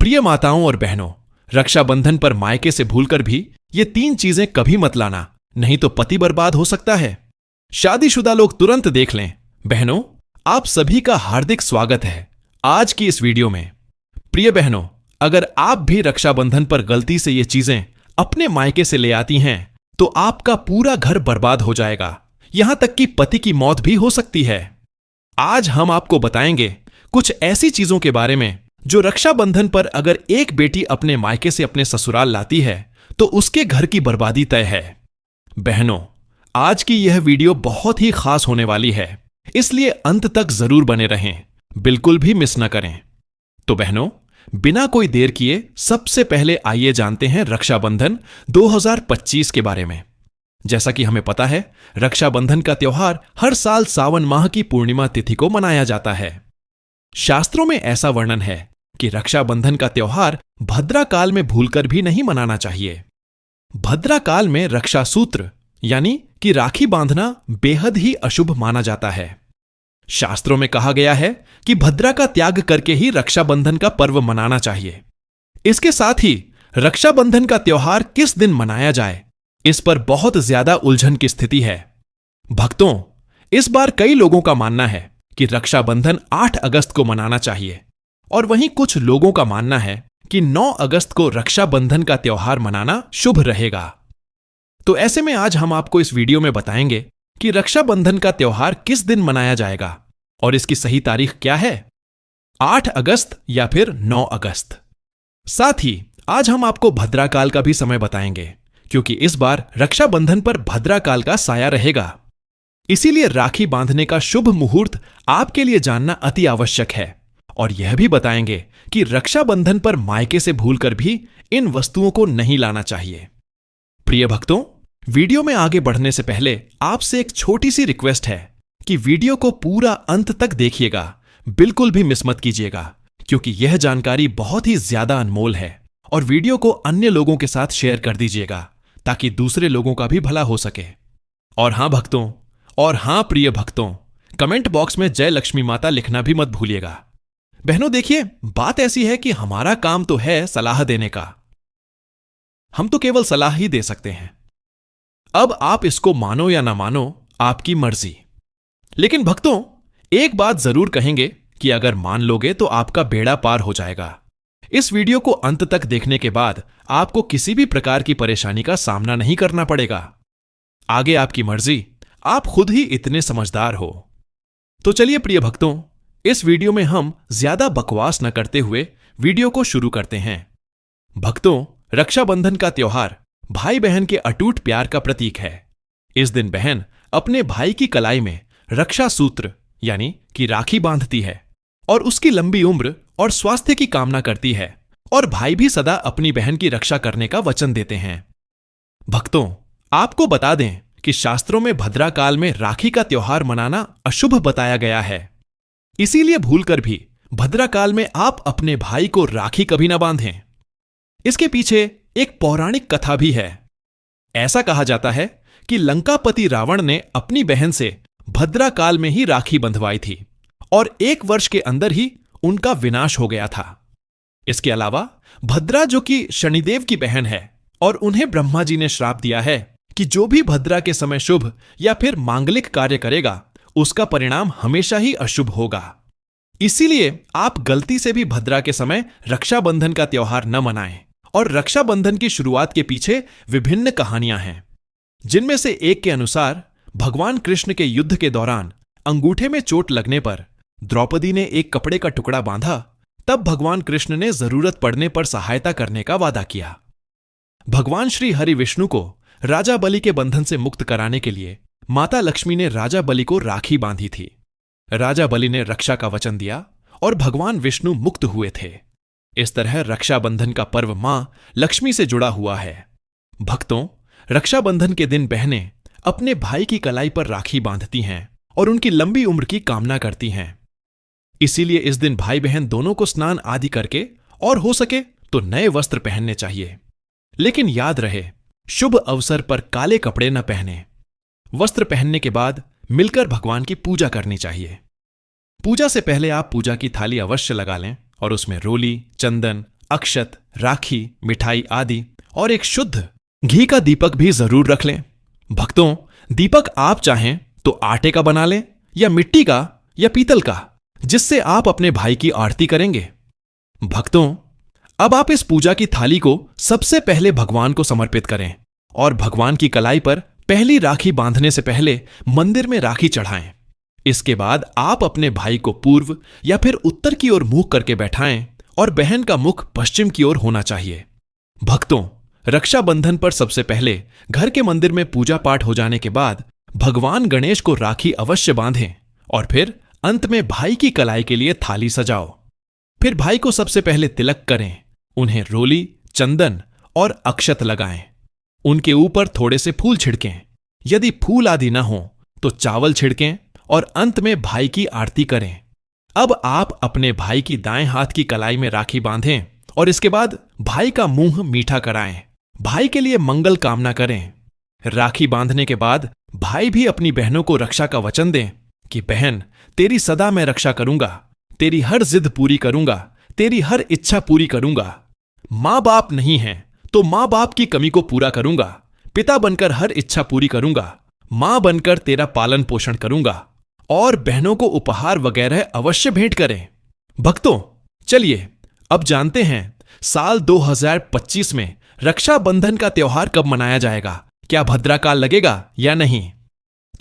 प्रिय माताओं और बहनों, रक्षाबंधन पर मायके से भूलकर भी ये 3 चीजें कभी मत लाना, नहीं तो पति बर्बाद हो सकता है। शादीशुदा लोग तुरंत देख लें। बहनों, आप सभी का हार्दिक स्वागत है आज की इस वीडियो में। प्रिय बहनों, अगर आप भी रक्षाबंधन पर गलती से ये चीजें अपने मायके से ले आती हैं तो आपका पूरा घर बर्बाद हो जाएगा, यहां तक कि पति की मौत भी हो सकती है। आज हम आपको बताएंगे कुछ ऐसी चीजों के बारे में जो रक्षाबंधन पर अगर एक बेटी अपने मायके से अपने ससुराल लाती है तो उसके घर की बर्बादी तय है। बहनों, आज की यह वीडियो बहुत ही खास होने वाली है, इसलिए अंत तक जरूर बने रहें, बिल्कुल भी मिस न करें। तो बहनों, बिना कोई देर किए सबसे पहले आइए जानते हैं रक्षाबंधन 2025 के बारे में। जैसा कि हमें पता है, रक्षाबंधन का त्योहार हर साल सावन माह की पूर्णिमा तिथि को मनाया जाता है। शास्त्रों में ऐसा वर्णन है कि रक्षाबंधन का त्योहार भद्रा काल में भूलकर भी नहीं मनाना चाहिए। भद्रा काल में रक्षा सूत्र यानी कि राखी बांधना बेहद ही अशुभ माना जाता है। शास्त्रों में कहा गया है कि भद्रा का त्याग करके ही रक्षाबंधन का पर्व मनाना चाहिए। इसके साथ ही रक्षाबंधन का त्योहार किस दिन मनाया जाए, इस पर बहुत ज्यादा उलझन की स्थिति है। भक्तों, इस बार कई लोगों का मानना है कि रक्षाबंधन 8 अगस्त को मनाना चाहिए और वहीं कुछ लोगों का मानना है कि 9 अगस्त को रक्षाबंधन का त्योहार मनाना शुभ रहेगा। तो ऐसे में आज हम आपको इस वीडियो में बताएंगे कि रक्षाबंधन का त्योहार किस दिन मनाया जाएगा और इसकी सही तारीख क्या है, 8 अगस्त या फिर 9 अगस्त। साथ ही आज हम आपको भद्रा काल का भी समय बताएंगे, क्योंकि इस बार रक्षाबंधन पर भद्रा काल का साया रहेगा। इसीलिए राखी बांधने का शुभ मुहूर्त आपके लिए जानना अति आवश्यक है और यह भी बताएंगे कि रक्षाबंधन पर मायके से भूलकर भी इन वस्तुओं को नहीं लाना चाहिए। प्रिय भक्तों, वीडियो में आगे बढ़ने से पहले आपसे एक छोटी सी रिक्वेस्ट है कि वीडियो को पूरा अंत तक देखिएगा, बिल्कुल भी मिस मत कीजिएगा, क्योंकि यह जानकारी बहुत ही ज्यादा अनमोल है। और वीडियो को अन्य लोगों के साथ शेयर कर दीजिएगा ताकि दूसरे लोगों का भी भला हो सके। और हां भक्तों, और हां प्रिय भक्तों, कमेंट बॉक्स में जय लक्ष्मी माता लिखना भी मत भूलिएगा। बहनों देखिए, बात ऐसी है कि हमारा काम तो है सलाह देने का, हम तो केवल सलाह ही दे सकते हैं। अब आप इसको मानो या ना मानो, आपकी मर्जी। लेकिन भक्तों, एक बात जरूर कहेंगे कि अगर मान लोगे तो आपका बेड़ा पार हो जाएगा। इस वीडियो को अंत तक देखने के बाद आपको किसी भी प्रकार की परेशानी का सामना नहीं करना पड़ेगा। आगे आपकी मर्जी, आप खुद ही इतने समझदार हो। तो चलिए प्रिय भक्तों, इस वीडियो में हम ज्यादा बकवास न करते हुए वीडियो को शुरू करते हैं। भक्तों, रक्षाबंधन का त्योहार भाई बहन के अटूट प्यार का प्रतीक है। इस दिन बहन अपने भाई की कलाई में रक्षा सूत्र यानी कि राखी बांधती है और उसकी लंबी उम्र और स्वास्थ्य की कामना करती है, और भाई भी सदा अपनी बहन की रक्षा करने का वचन देते हैं। भक्तों, आपको बता दें कि शास्त्रों में भद्रा काल में राखी का त्योहार मनाना अशुभ बताया गया है। इसीलिए भूलकर भी भद्रा काल में आप अपने भाई को राखी कभी ना बांधें। इसके पीछे एक पौराणिक कथा भी है। ऐसा कहा जाता है कि लंकापति रावण ने अपनी बहन से भद्रा काल में ही राखी बंधवाई थी और 1 वर्ष के अंदर ही उनका विनाश हो गया था। इसके अलावा भद्रा, जो कि शनिदेव की बहन है, और उन्हें ब्रह्मा जी ने श्राप दिया है कि जो भी भद्रा के समय शुभ या फिर मांगलिक कार्य करेगा उसका परिणाम हमेशा ही अशुभ होगा। इसीलिए आप गलती से भी भद्रा के समय रक्षाबंधन का त्योहार न मनाएं। और रक्षाबंधन की शुरुआत के पीछे विभिन्न कहानियां हैं, जिनमें से एक के अनुसार भगवान कृष्ण के युद्ध के दौरान अंगूठे में चोट लगने पर द्रौपदी ने एक कपड़े का टुकड़ा बांधा, तब भगवान कृष्ण ने जरूरत पड़ने पर सहायता करने का वादा किया। भगवान श्री हरि विष्णु को राजा बलि के बंधन से मुक्त कराने के लिए माता लक्ष्मी ने राजा बलि को राखी बांधी थी। राजा बलि ने रक्षा का वचन दिया और भगवान विष्णु मुक्त हुए थे। इस तरह रक्षाबंधन का पर्व मां लक्ष्मी से जुड़ा हुआ है। भक्तों, रक्षाबंधन के दिन बहनें अपने भाई की कलाई पर राखी बांधती हैं और उनकी लंबी उम्र की कामना करती हैं। इसीलिए इस दिन भाई बहन दोनों को स्नान आदि करके और हो सके तो नए वस्त्र पहनने चाहिए। लेकिन याद रहे, शुभ अवसर पर काले कपड़े न पहने। वस्त्र पहनने के बाद मिलकर भगवान की पूजा करनी चाहिए। पूजा से पहले आप पूजा की थाली अवश्य लगा लें और उसमें रोली, चंदन, अक्षत, राखी, मिठाई आदि और एक शुद्ध घी का दीपक भी जरूर रख लें। भक्तों, दीपक आप चाहें तो आटे का बना लें या मिट्टी का या पीतल का, जिससे आप अपने भाई की आरती करेंगे। भक्तों, अब आप इस पूजा की थाली को सबसे पहले भगवान को समर्पित करें और भगवान की कलाई पर पहली राखी बांधने से पहले मंदिर में राखी चढ़ाएं। इसके बाद आप अपने भाई को पूर्व या फिर उत्तर की ओर मुंह करके बैठाएं और बहन का मुख पश्चिम की ओर होना चाहिए। भक्तों, रक्षाबंधन पर सबसे पहले घर के मंदिर में पूजा पाठ हो जाने के बाद भगवान गणेश को राखी अवश्य बांधें और फिर अंत में भाई की कलाई के लिए थाली सजाओ। फिर भाई को सबसे पहले तिलक करें, उन्हें रोली, चंदन और अक्षत लगाएं। उनके ऊपर थोड़े से फूल छिड़कें। यदि फूल आदि न हो तो चावल छिड़कें और अंत में भाई की आरती करें। अब आप अपने भाई की दाएं हाथ की कलाई में राखी बांधें और इसके बाद भाई का मुंह मीठा कराएं। भाई के लिए मंगल कामना करें। राखी बांधने के बाद भाई भी अपनी बहनों को रक्षा का वचन दें कि बहन, तेरी सदा मैं रक्षा करूंगा, तेरी हर जिद पूरी करूंगा, तेरी हर इच्छा पूरी करूंगा। मां बाप नहीं है तो मां बाप की कमी को पूरा करूंगा, पिता बनकर हर इच्छा पूरी करूंगा, मां बनकर तेरा पालन पोषण करूंगा और बहनों को उपहार वगैरह अवश्य भेंट करें। भक्तों, चलिए अब जानते हैं साल 2025 में रक्षाबंधन का त्योहार कब मनाया जाएगा। क्या भद्राकाल लगेगा या नहीं?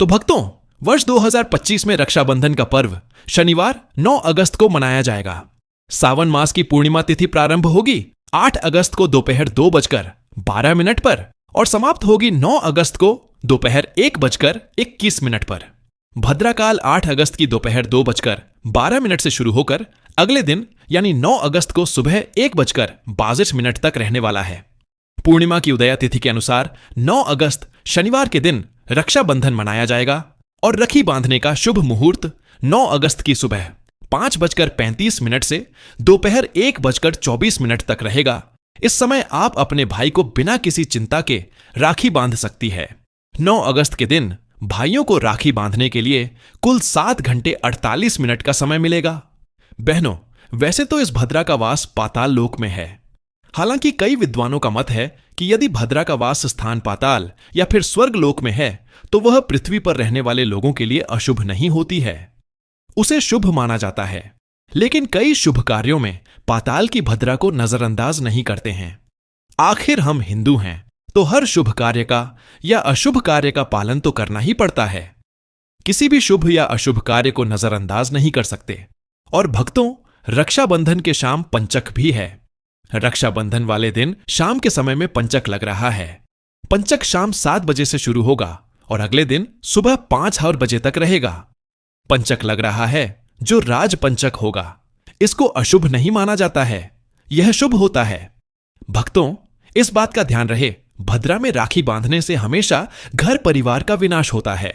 तो भक्तों, वर्ष 2025 में रक्षाबंधन का पर्व शनिवार 9 अगस्त को मनाया जाएगा। सावन मास की पूर्णिमा तिथि प्रारंभ होगी 8 अगस्त को दोपहर 2:12 पर और समाप्त होगी 9 अगस्त को दोपहर 1:21 पर। भद्राकाल 8 अगस्त की दोपहर 2:12 से शुरू होकर अगले दिन यानी 9 अगस्त को सुबह 1:22 तक रहने वाला है। पूर्णिमा की उदया तिथि के अनुसार 9 अगस्त शनिवार के दिन रक्षाबंधन मनाया जाएगा और राखी बांधने का शुभ मुहूर्त 9 अगस्त की सुबह 5:35 से दोपहर 1:24 तक रहेगा। इस समय आप अपने भाई को बिना किसी चिंता के राखी बांध सकती है। 9 अगस्त के दिन भाइयों को राखी बांधने के लिए कुल 7 घंटे 48 मिनट का समय मिलेगा। बहनों, वैसे तो इस भद्रा का वास पाताल लोक में है। हालांकि कई विद्वानों का मत है कि यदि भद्रा का वास स्थान पाताल या फिर स्वर्ग लोक में है तो वह पृथ्वी पर रहने वाले लोगों के लिए अशुभ नहीं होती है, उसे शुभ माना जाता है। लेकिन कई शुभ कार्यों में पाताल की भद्रा को नजरअंदाज नहीं करते हैं। आखिर हम हिंदू हैं तो हर शुभ कार्य का या अशुभ कार्य का पालन तो करना ही पड़ता है। किसी भी शुभ या अशुभ कार्य को नजरअंदाज नहीं कर सकते। और भक्तों, रक्षाबंधन के शाम पंचक भी है। रक्षाबंधन वाले दिन शाम के समय में पंचक लग रहा है। पंचक शाम 7 बजे से शुरू होगा और अगले दिन सुबह 5 बजे तक रहेगा। पंचक लग रहा है जो राज पंचक होगा। इसको अशुभ नहीं माना जाता है, यह शुभ होता है। भक्तों, इस बात का ध्यान रहे, भद्रा में राखी बांधने से हमेशा घर परिवार का विनाश होता है।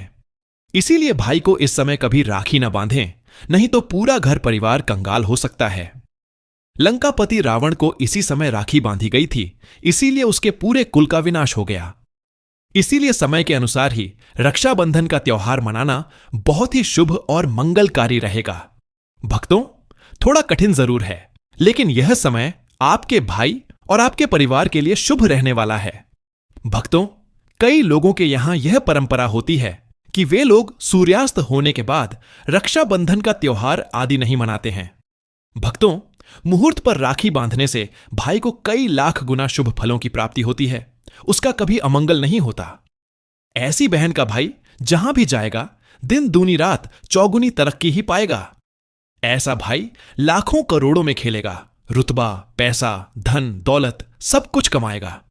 इसीलिए भाई को इस समय कभी राखी न बांधें, नहीं तो पूरा घर परिवार कंगाल हो सकता है। लंकापति रावण को इसी समय राखी बांधी गई थी, इसीलिए उसके पूरे कुल का विनाश हो गया। इसीलिए समय के अनुसार ही रक्षाबंधन का त्योहार मनाना बहुत ही शुभ और मंगलकारी रहेगा। भक्तों, थोड़ा कठिन जरूर है, लेकिन यह समय आपके भाई और आपके परिवार के लिए शुभ रहने वाला है। भक्तों, कई लोगों के यहां यह परंपरा होती है कि वे लोग सूर्यास्त होने के बाद रक्षाबंधन का त्योहार आदि नहीं मनाते हैं। भक्तों, मुहूर्त पर राखी बांधने से भाई को कई लाख गुना शुभ फलों की प्राप्ति होती है, उसका कभी अमंगल नहीं होता। ऐसी बहन का भाई जहां भी जाएगा दिन दूनी रात चौगुनी तरक्की ही पाएगा। ऐसा भाई लाखों करोड़ों में खेलेगा, रुतबा, पैसा, धन, दौलत सब कुछ कमाएगा।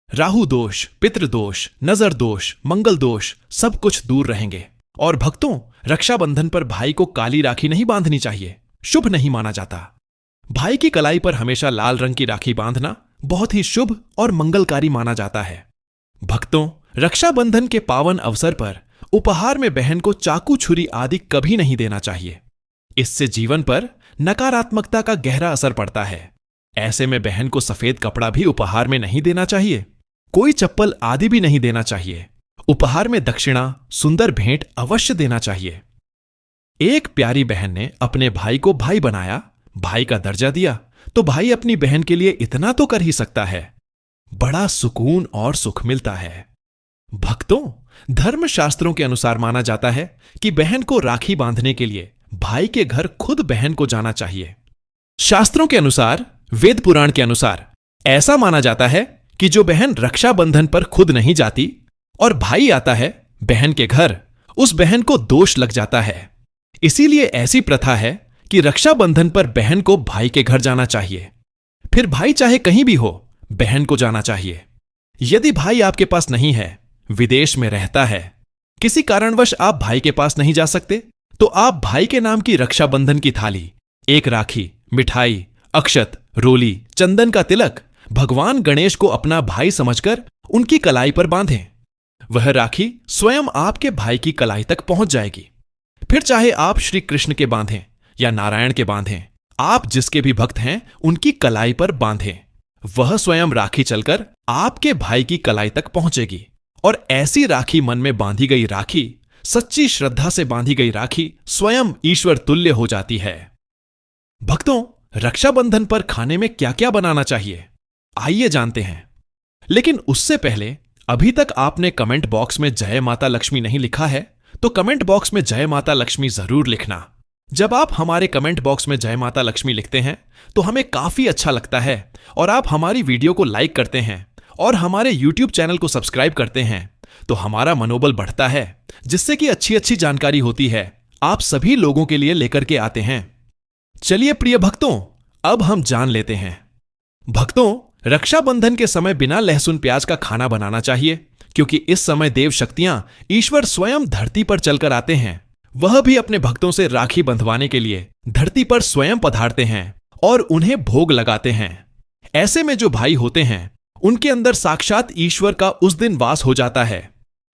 राहु दोष, पितृदोष, नजर दोष, मंगल दोष सब कुछ दूर रहेंगे। और भक्तों, रक्षाबंधन पर भाई को काली राखी नहीं बांधनी चाहिए, शुभ नहीं माना जाता। भाई की कलाई पर हमेशा लाल रंग की राखी बांधना बहुत ही शुभ और मंगलकारी माना जाता है। भक्तों, रक्षाबंधन के पावन अवसर पर उपहार में बहन को चाकू, छुरी आदि कभी नहीं देना चाहिए। इससे जीवन पर नकारात्मकता का गहरा असर पड़ता है। ऐसे में बहन को सफेद कपड़ा भी उपहार में नहीं देना चाहिए, कोई चप्पल आदि भी नहीं देना चाहिए। उपहार में दक्षिणा, सुंदर भेंट अवश्य देना चाहिए। एक प्यारी बहन ने अपने भाई को भाई बनाया, भाई का दर्जा दिया, तो भाई अपनी बहन के लिए इतना तो कर ही सकता है। बड़ा सुकून और सुख मिलता है। भक्तों, धर्मशास्त्रों के अनुसार माना जाता है कि बहन को राखी बांधने के लिए भाई के घर खुद बहन को जाना चाहिए। शास्त्रों के अनुसार, वेद पुराण के अनुसार ऐसा माना जाता है कि जो बहन रक्षाबंधन पर खुद नहीं जाती और भाई आता है बहन के घर, उस बहन को दोष लग जाता है। इसीलिए ऐसी प्रथा है कि रक्षाबंधन पर बहन को भाई के घर जाना चाहिए। फिर भाई चाहे कहीं भी हो, बहन को जाना चाहिए। यदि भाई आपके पास नहीं है, विदेश में रहता है, किसी कारणवश आप भाई के पास नहीं जा सकते, तो आप भाई के नाम की रक्षाबंधन की थाली, एक राखी, मिठाई, अक्षत, रोली, चंदन का तिलक भगवान गणेश को अपना भाई समझकर उनकी कलाई पर बांधें। वह राखी स्वयं आपके भाई की कलाई तक पहुंच जाएगी। फिर चाहे आप श्री कृष्ण के बांधें या नारायण के बांधें, आप जिसके भी भक्त हैं उनकी कलाई पर बांधें। वह स्वयं राखी चलकर आपके भाई की कलाई तक पहुंचेगी। और ऐसी राखी मन में बांधी गई राखी, सच्ची श्रद्धा से बांधी गई राखी स्वयं ईश्वर तुल्य हो जाती है। भक्तों, रक्षाबंधन पर खाने में क्या क्या बनाना चाहिए, आइए जानते हैं। लेकिन उससे पहले, अभी तक आपने कमेंट बॉक्स में जय माता लक्ष्मी नहीं लिखा है, तो कमेंट बॉक्स में जय माता लक्ष्मी जरूर लिखना। जब आप हमारे कमेंट बॉक्स में जय माता लक्ष्मी लिखते हैं तो हमें काफी अच्छा लगता है और आप हमारी वीडियो को लाइक करते हैं और हमारे YouTube चैनल को सब्सक्राइब करते हैं तो हमारा मनोबल बढ़ता है, जिससे कि अच्छी अच्छी जानकारी होती है आप सभी लोगों के लिए लेकर के आते हैं। चलिए प्रिय भक्तों, अब हम जान लेते हैं। भक्तों, रक्षाबंधन के समय बिना लहसुन प्याज का खाना बनाना चाहिए, क्योंकि इस समय देव शक्तियां, ईश्वर स्वयं धरती पर चलकर आते हैं। वह भी अपने भक्तों से राखी बंधवाने के लिए धरती पर स्वयं पधारते हैं और उन्हें भोग लगाते हैं। ऐसे में जो भाई होते हैं उनके अंदर साक्षात ईश्वर का उस दिन वास हो जाता है।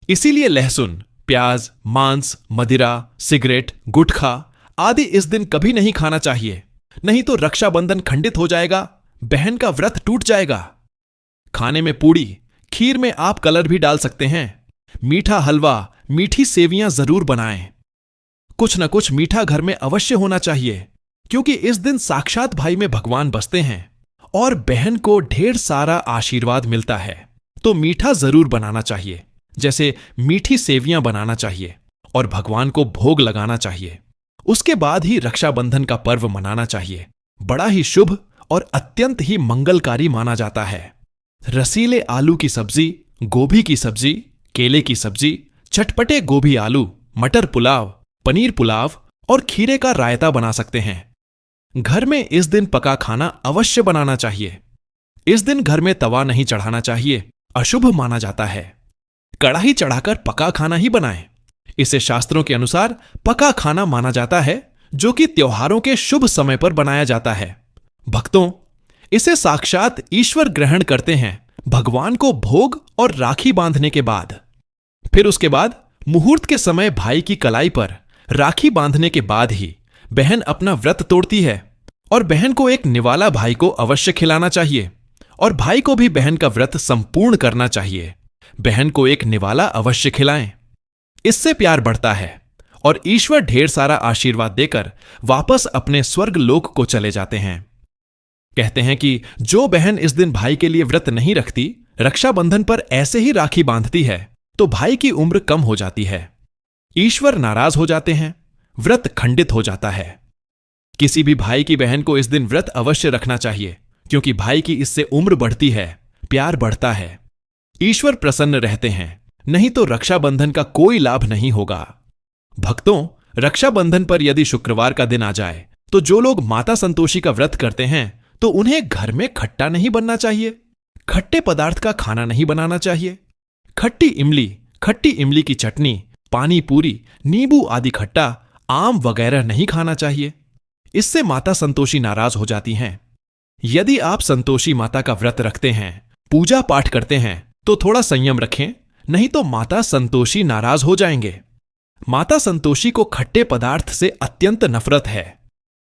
इसीलिए लहसुन, प्याज, मांस, मदिरा, सिगरेट, गुटखा आदि इस दिन कभी नहीं खाना चाहिए, नहीं तो रक्षाबंधन खंडित हो जाएगा, बहन का व्रत टूट जाएगा। खाने में पूड़ी, खीर में आप कलर भी डाल सकते हैं। मीठा हलवा, मीठी सेवियां जरूर बनाएं। कुछ न कुछ मीठा घर में अवश्य होना चाहिए, क्योंकि इस दिन साक्षात भाई में भगवान बसते हैं और बहन को ढेर सारा आशीर्वाद मिलता है। तो मीठा जरूर बनाना चाहिए, जैसे मीठी सेवियां बनाना चाहिए और भगवान को भोग लगाना चाहिए। उसके बाद ही रक्षाबंधन का पर्व मनाना चाहिए। बड़ा ही शुभ और अत्यंत ही मंगलकारी माना जाता है। रसीले आलू की सब्जी, गोभी की सब्जी, केले की सब्जी, चटपटे गोभी आलू, मटर पुलाव, पनीर पुलाव और खीरे का रायता बना सकते हैं। घर में इस दिन पका खाना अवश्य बनाना चाहिए। इस दिन घर में तवा नहीं चढ़ाना चाहिए, अशुभ माना जाता है। कढ़ाई चढ़ाकर पका खाना ही बनाएं। इसे शास्त्रों के अनुसार पका खाना माना जाता है, जो कि त्योहारों के शुभ समय पर बनाया जाता है। भक्तों, इसे साक्षात ईश्वर ग्रहण करते हैं भगवान को भोग और राखी बांधने के बाद। फिर उसके बाद मुहूर्त के समय भाई की कलाई पर राखी बांधने के बाद ही बहन अपना व्रत तोड़ती है और बहन को एक निवाला भाई को अवश्य खिलाना चाहिए और भाई को भी बहन का व्रत संपूर्ण करना चाहिए। बहन को एक निवाला अवश्य खिलाएं। इससे प्यार बढ़ता है और ईश्वर ढेर सारा आशीर्वाद देकर वापस अपने स्वर्ग लोक को चले जाते हैं। कहते हैं कि जो बहन इस दिन भाई के लिए व्रत नहीं रखती, रक्षाबंधन पर ऐसे ही राखी बांधती है, तो भाई की उम्र कम हो जाती है, ईश्वर नाराज हो जाते हैं, व्रत खंडित हो जाता है। किसी भी भाई की बहन को इस दिन व्रत अवश्य रखना चाहिए, क्योंकि भाई की इससे उम्र बढ़ती है, प्यार बढ़ता है, ईश्वर प्रसन्न रहते हैं। नहीं तो रक्षाबंधन का कोई लाभ नहीं होगा। भक्तों, रक्षाबंधन पर यदि शुक्रवार का दिन आ जाए तो जो लोग माता संतोषी का व्रत करते हैं तो उन्हें घर में खट्टा नहीं बनना चाहिए, खट्टे पदार्थ का खाना नहीं बनाना चाहिए। खट्टी इमली की चटनी, पानी पूरी, नींबू आदि खट्टा, आम वगैरह नहीं खाना चाहिए। इससे माता संतोषी नाराज हो जाती हैं। यदि आप संतोषी माता का व्रत रखते हैं, पूजा पाठ करते हैं, तो थोड़ा संयम रखें, नहीं तो माता संतोषी नाराज हो जाएंगे। माता संतोषी को खट्टे पदार्थ से अत्यंत नफरत है।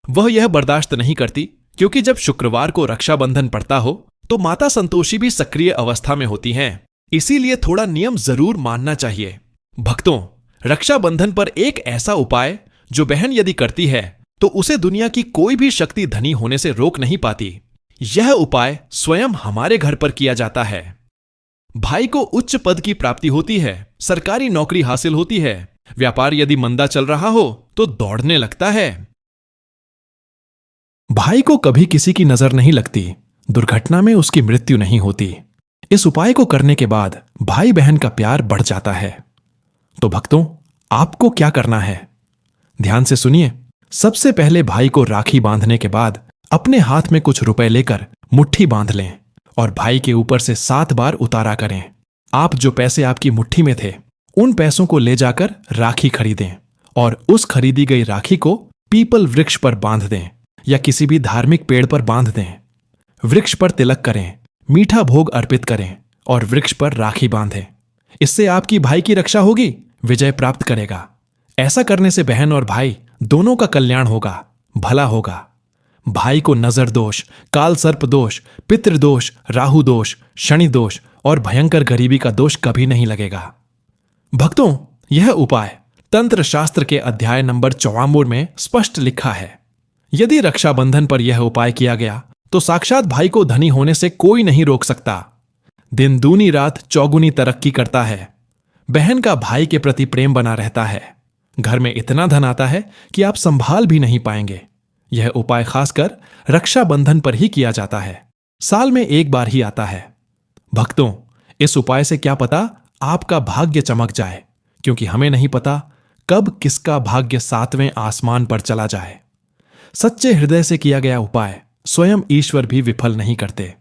वह यह बर्दाश्त नहीं करती, क्योंकि जब शुक्रवार को रक्षाबंधन पड़ता हो तो माता संतोषी भी सक्रिय अवस्था में होती हैं। इसीलिए थोड़ा नियम जरूर मानना चाहिए। भक्तों, रक्षाबंधन पर एक ऐसा उपाय जो बहन यदि करती है तो उसे दुनिया की कोई भी शक्ति धनी होने से रोक नहीं पाती। यह उपाय स्वयं हमारे घर पर किया जाता है। भाई को उच्च पद की प्राप्ति होती है, सरकारी नौकरी हासिल होती है, व्यापार यदि मंदा चल रहा हो तो दौड़ने लगता है। भाई को कभी किसी की नजर नहीं लगती, दुर्घटना में उसकी मृत्यु नहीं होती। इस उपाय को करने के बाद भाई बहन का प्यार बढ़ जाता है। तो भक्तों, आपको क्या करना है? ध्यान से सुनिए। सबसे पहले भाई को राखी बांधने के बाद अपने हाथ में कुछ रुपए लेकर मुट्ठी बांध लें और भाई के ऊपर से 7 बार उतारा करें। आप जो पैसे आपकी मुट्ठी में थे, उन पैसों को ले जाकर राखी खरीदें और उस खरीदी गई राखी को पीपल वृक्ष पर बांध दें या किसी भी धार्मिक पेड़ पर बांध दें। वृक्ष पर तिलक करें, मीठा भोग अर्पित करें और वृक्ष पर राखी बांधें। इससे आपकी भाई की रक्षा होगी, विजय प्राप्त करेगा। ऐसा करने से बहन और भाई दोनों का कल्याण होगा, भला होगा। भाई को नजर दोष, काल सर्प दोष, पितृ दोष, राहु दोष, शनि दोष और भयंकर गरीबी का दोष कभी नहीं लगेगा। भक्तों, यह उपाय तंत्र शास्त्र के अध्याय नंबर 54 में स्पष्ट लिखा है। यदि रक्षाबंधन पर यह उपाय किया गया तो साक्षात भाई को धनी होने से कोई नहीं रोक सकता। दिन दूनी रात चौगुनी तरक्की करता है। बहन का भाई के प्रति प्रेम बना रहता है। घर में इतना धन आता है कि आप संभाल भी नहीं पाएंगे। यह उपाय खासकर रक्षाबंधन पर ही किया जाता है। साल में एक बार ही आता है। भक्तों, इस उपाय से क्या पता आपका भाग्य चमक जाए, क्योंकि हमें नहीं पता कब किसका भाग्य 7वें आसमान पर चला जाए। सच्चे हृदय से किया गया उपाय स्वयं ईश्वर भी विफल नहीं करते।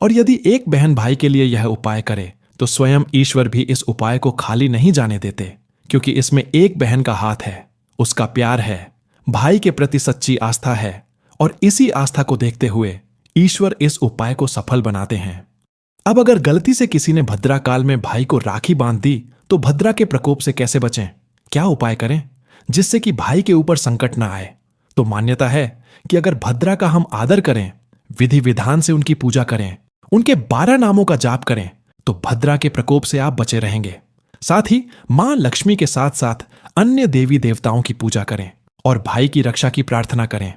और यदि एक बहन भाई के लिए यह उपाय करे तो स्वयं ईश्वर भी इस उपाय को खाली नहीं जाने देते, क्योंकि इसमें एक बहन का हाथ है, उसका प्यार है, भाई के प्रति सच्ची आस्था है और इसी आस्था को देखते हुए ईश्वर इस उपाय को सफल बनाते हैं। अब अगर गलती से किसी ने भद्रा काल में भाई को राखी बांध दी तो भद्रा के प्रकोप से कैसे बचें? क्या उपाय करें जिससे कि भाई के ऊपर संकट ना आए? तो मान्यता है कि अगर भद्रा का हम आदर करें, विधि विधान से उनकी पूजा करें, उनके 12 नामों का जाप करें तो भद्रा के प्रकोप से आप बचे रहेंगे। साथ ही मां लक्ष्मी के साथ साथ अन्य देवी देवताओं की पूजा करें और भाई की रक्षा की प्रार्थना करें।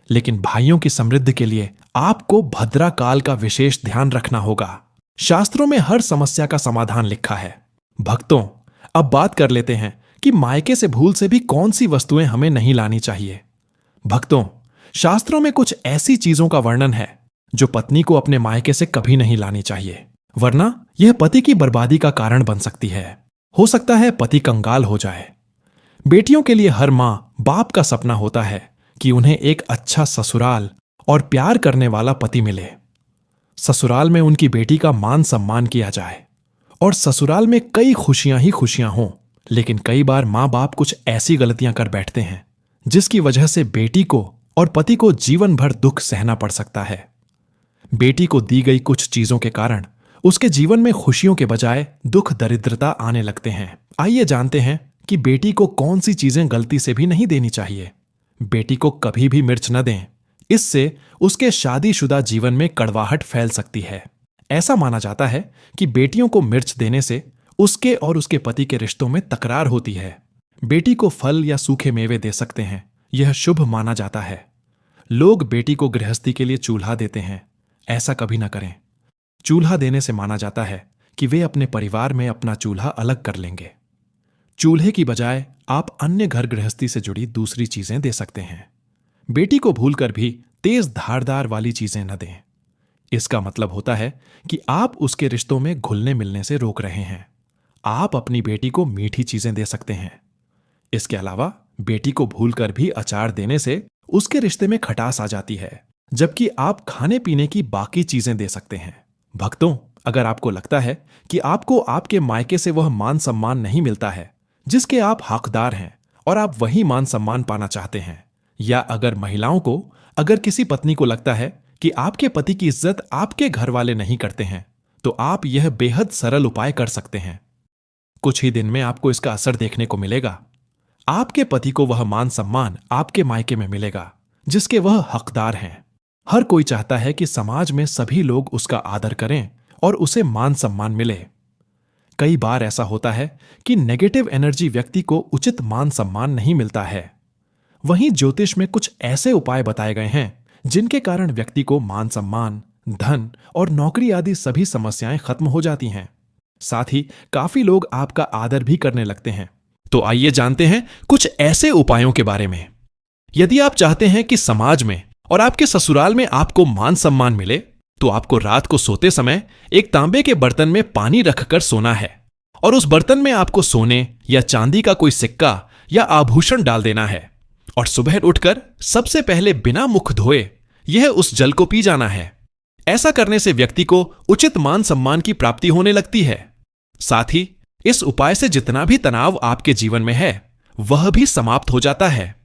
लेकिन भाइयों की समृद्धि के लिए आपको भद्रा काल का विशेष ध्यान रखना होगा। शास्त्रों में हर समस्या का समाधान लिखा है। भक्तों, अब बात कर लेते हैं कि मायके से भूल से भी कौन सी वस्तुएं हमें नहीं लानी चाहिए। भक्तों, शास्त्रों में कुछ ऐसी चीजों का वर्णन है जो पत्नी को अपने मायके से कभी नहीं लानी चाहिए, वरना यह पति की बर्बादी का कारण बन सकती है। हो सकता है पति कंगाल हो जाए। बेटियों के लिए हर मां बाप का सपना होता है कि उन्हें एक अच्छा ससुराल और प्यार करने वाला पति मिले। ससुराल में उनकी बेटी का मान सम्मान किया जाए और ससुराल में कई खुशियां ही खुशियां हों। लेकिन कई बार मां बाप कुछ ऐसी गलतियां कर बैठते हैं जिसकी वजह से बेटी को और पति को जीवन भर दुख सहना पड़ सकता है। बेटी को दी गई कुछ चीजों के कारण उसके जीवन में खुशियों के बजाय दुख दरिद्रता आने लगते हैं। आइए जानते हैं कि बेटी को कौन सी चीजें गलती से भी नहीं देनी चाहिए। बेटी को कभी भी मिर्च न दें, इससे उसके शादीशुदा जीवन में कड़वाहट फैल सकती है। ऐसा माना जाता है कि बेटियों को मिर्च देने से उसके और उसके पति के रिश्तों में तकरार होती है। बेटी को फल या सूखे मेवे दे सकते हैं, यह शुभ माना जाता है। लोग बेटी को गृहस्थी के लिए चूल्हा देते हैं, ऐसा कभी ना करें। चूल्हा देने से माना जाता है कि वे अपने परिवार में अपना चूल्हा अलग कर लेंगे। चूल्हे की बजाय आप अन्य घर गृहस्थी से जुड़ी दूसरी चीजें दे सकते हैं। बेटी को भूलकर भी तेज धारदार वाली चीजें न दें। इसका मतलब होता है कि आप उसके रिश्तों में घुलने मिलने से रोक रहे हैं। आप अपनी बेटी को मीठी चीजें दे सकते हैं। इसके अलावा बेटी को भूलकर भी अचार देने से उसके रिश्ते में खटास आ जाती है, जबकि आप खाने पीने की बाकी चीजें दे सकते हैं। भक्तों, अगर आपको लगता है कि आपको आपके मायके से वह मान सम्मान नहीं मिलता है जिसके आप हकदार हैं और आप वही मान सम्मान पाना चाहते हैं, या अगर महिलाओं को, अगर किसी पत्नी को लगता है कि आपके पति की इज्जत आपके घर वाले नहीं करते हैं, तो आप यह बेहद सरल उपाय कर सकते हैं। कुछ ही दिन में आपको इसका असर देखने को मिलेगा। आपके पति को वह मान सम्मान आपके मायके में मिलेगा जिसके वह हकदार हैं। हर कोई चाहता है कि समाज में सभी लोग उसका आदर करें और उसे मान सम्मान मिले। कई बार ऐसा होता है कि नेगेटिव एनर्जी व्यक्ति को उचित मान सम्मान नहीं मिलता है। वहीं ज्योतिष में कुछ ऐसे उपाय बताए गए हैं जिनके कारण व्यक्ति को मान सम्मान, धन और नौकरी आदि सभी समस्याएं खत्म हो जाती हैं। साथ ही काफी लोग आपका आदर भी करने लगते हैं। तो आइए जानते हैं कुछ ऐसे उपायों के बारे में। यदि आप चाहते हैं कि समाज में और आपके ससुराल में आपको मान सम्मान मिले, तो आपको रात को सोते समय एक तांबे के बर्तन में पानी रखकर सोना है और उस बर्तन में आपको सोने या चांदी का कोई सिक्का या आभूषण डाल देना है और सुबह उठकर सबसे पहले बिना मुख धोए यह उस जल को पी जाना है। ऐसा करने से व्यक्ति को उचित मान सम्मान की प्राप्ति होने लगती है। साथ ही इस उपाय से जितना भी तनाव आपके जीवन में है वह भी समाप्त हो जाता है।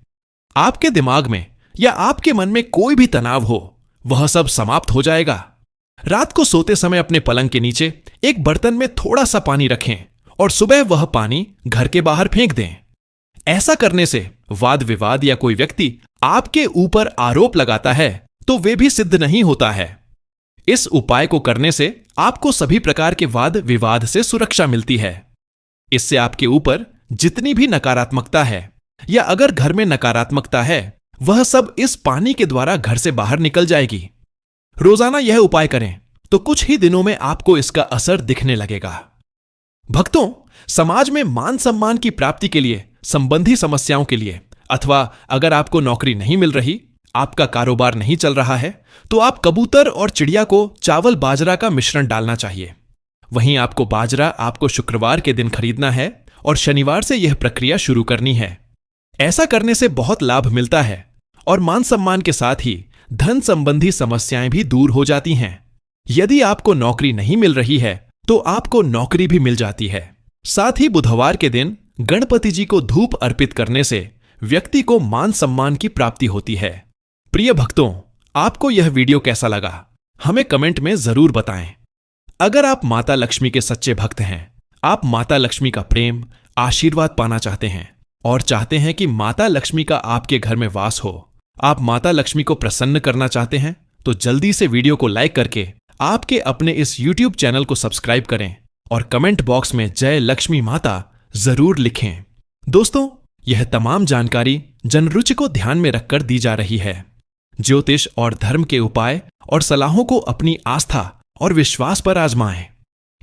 आपके दिमाग में या आपके मन में कोई भी तनाव हो वह सब समाप्त हो जाएगा। रात को सोते समय अपने पलंग के नीचे एक बर्तन में थोड़ा सा पानी रखें और सुबह वह पानी घर के बाहर फेंक दें। ऐसा करने से वाद विवाद या कोई व्यक्ति आपके ऊपर आरोप लगाता है तो वे भी सिद्ध नहीं होता है। इस उपाय को करने से आपको सभी प्रकार के वाद विवाद से सुरक्षा मिलती है। इससे आपके ऊपर जितनी भी नकारात्मकता है या अगर घर में नकारात्मकता है वह सब इस पानी के द्वारा घर से बाहर निकल जाएगी। रोजाना यह उपाय करें तो कुछ ही दिनों में आपको इसका असर दिखने लगेगा। भक्तों, समाज में मान सम्मान की प्राप्ति के लिए, संबंधी समस्याओं के लिए, अथवा अगर आपको नौकरी नहीं मिल रही, आपका कारोबार नहीं चल रहा है, तो आप कबूतर और चिड़िया को चावल बाजरा का मिश्रण डालना चाहिए। वहीं आपको बाजरा आपको शुक्रवार के दिन खरीदना है और शनिवार से यह प्रक्रिया शुरू करनी है। ऐसा करने से बहुत लाभ मिलता है और मान सम्मान के साथ ही धन संबंधी समस्याएं भी दूर हो जाती हैं। यदि आपको नौकरी नहीं मिल रही है तो आपको नौकरी भी मिल जाती है। साथ ही बुधवार के दिन गणपति जी को धूप अर्पित करने से व्यक्ति को मान सम्मान की प्राप्ति होती है। प्रिय भक्तों, आपको यह वीडियो कैसा लगा हमें कमेंट में जरूर बताएं। अगर आप माता लक्ष्मी के सच्चे भक्त हैं, आप माता लक्ष्मी का प्रेम, आशीर्वाद पाना चाहते हैं और चाहते हैं कि माता लक्ष्मी का आपके घर में वास हो, आप माता लक्ष्मी को प्रसन्न करना चाहते हैं, तो जल्दी से वीडियो को लाइक करके आपके अपने इस YouTube चैनल को सब्सक्राइब करें और कमेंट बॉक्स में जय लक्ष्मी माता जरूर लिखें। दोस्तों, यह तमाम जानकारी जनरुचि को ध्यान में रखकर दी जा रही है। ज्योतिष और धर्म के उपाय और सलाहों को अपनी आस्था और विश्वास पर आजमाएं।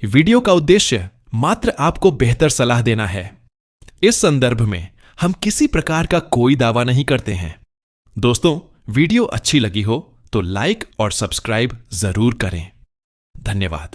वीडियो का उद्देश्य मात्र आपको बेहतर सलाह देना है। इस संदर्भ में हम किसी प्रकार का कोई दावा नहीं करते हैं। दोस्तों, वीडियो अच्छी लगी हो तो लाइक और सब्सक्राइब जरूर करें। धन्यवाद।